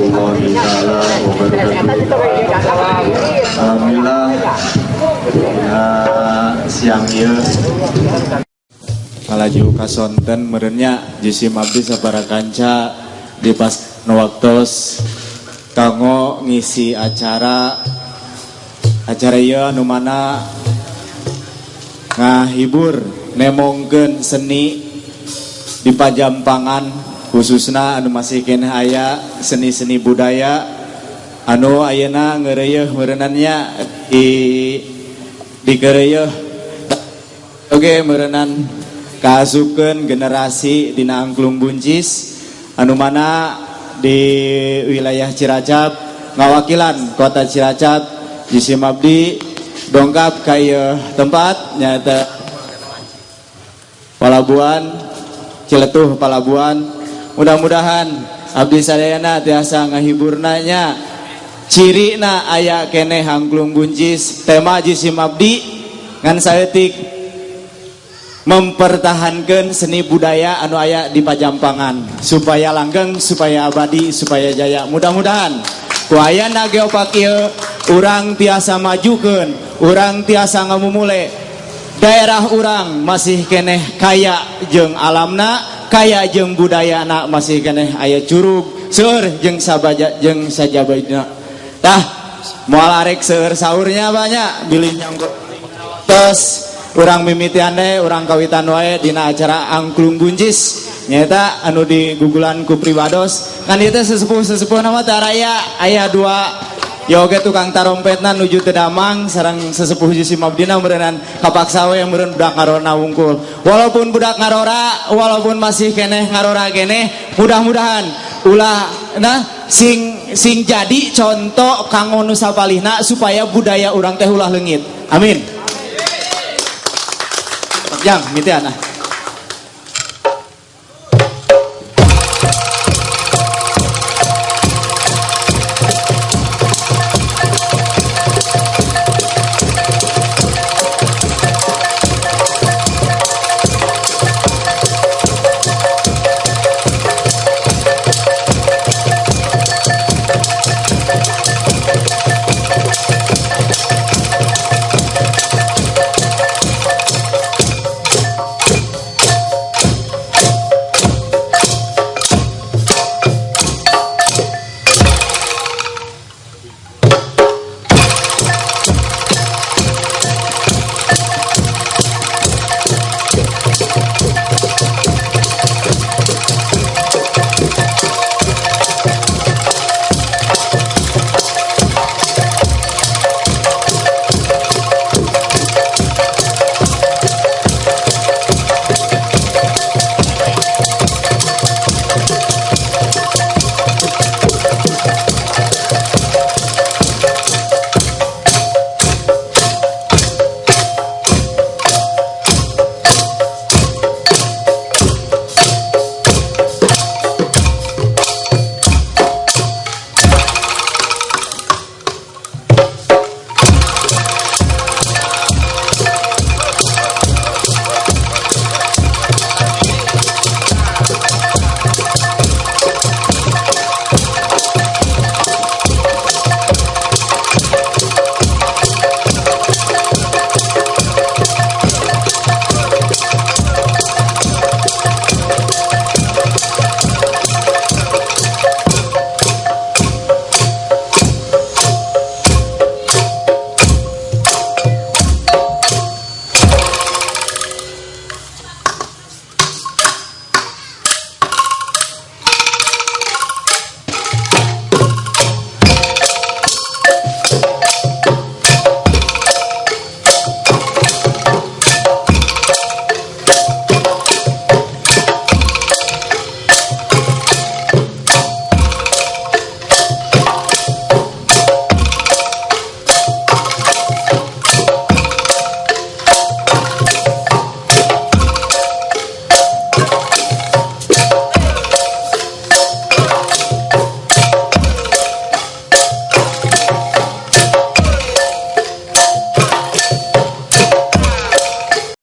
warahmatullahi taala wabarakatuh. Alhamdulillah siang ieu malaju kasonten merenya jisim abdi sabaraha kanca di pas waktos kanggo ngisi acara ieu anu mana ngahibur nemongkeun seni di Pajampangan, khususna anu masih keneh aya seni-seni budaya anu ayeuna ngeureuyeuh meureunannya di keureueuh oge meureunnan kaasupkeun generasi dina angklung buncis anu mana di wilayah Cilacap ngawakilan kota Cilacap jisim abdi dongkap ka ieu tempat nyaeta Palabuhan Ciletuh Palabuhan. Mudah-mudahan abdi sadayana tiasa ngahiburna cirina aya keneh angklung buncis tema jisim abdi ngan saeutik mempertahankan seni budaya anu aya di Pajampangan supaya langgeng, supaya abadi, supaya jaya. Mudah-mudahan ku ayana geopak ieu urang tiasa majukeun, urang tiasa ngamumule daerah urang masih keneh kaya jeung alamna, kaya jeung budayana, masih keneh aya curug seueur jeung sabaja jeung sajabadina. Tah moal arek seueur saurnya banyak bilih nyangkut tos urang mimitian deui urang kawitan wae dina acara angklung buncis nyaeta anu digugulan ku pribados kan ieu teh sesepuh-sesepuh nama teh aya dua ya oge tukang tarompetna nuju teu damang sareng sesepuh jisim abdina meureunnan kapaksa we meureun budak ngarora wungkul. Walaupun budak ngarora, walaupun masih keneh ngarora keneh, mudah-mudahan ulah sing jadi contoh kanggo nu sapalihna supaya budaya urang teh ulah leungit. Amin. Jang mitian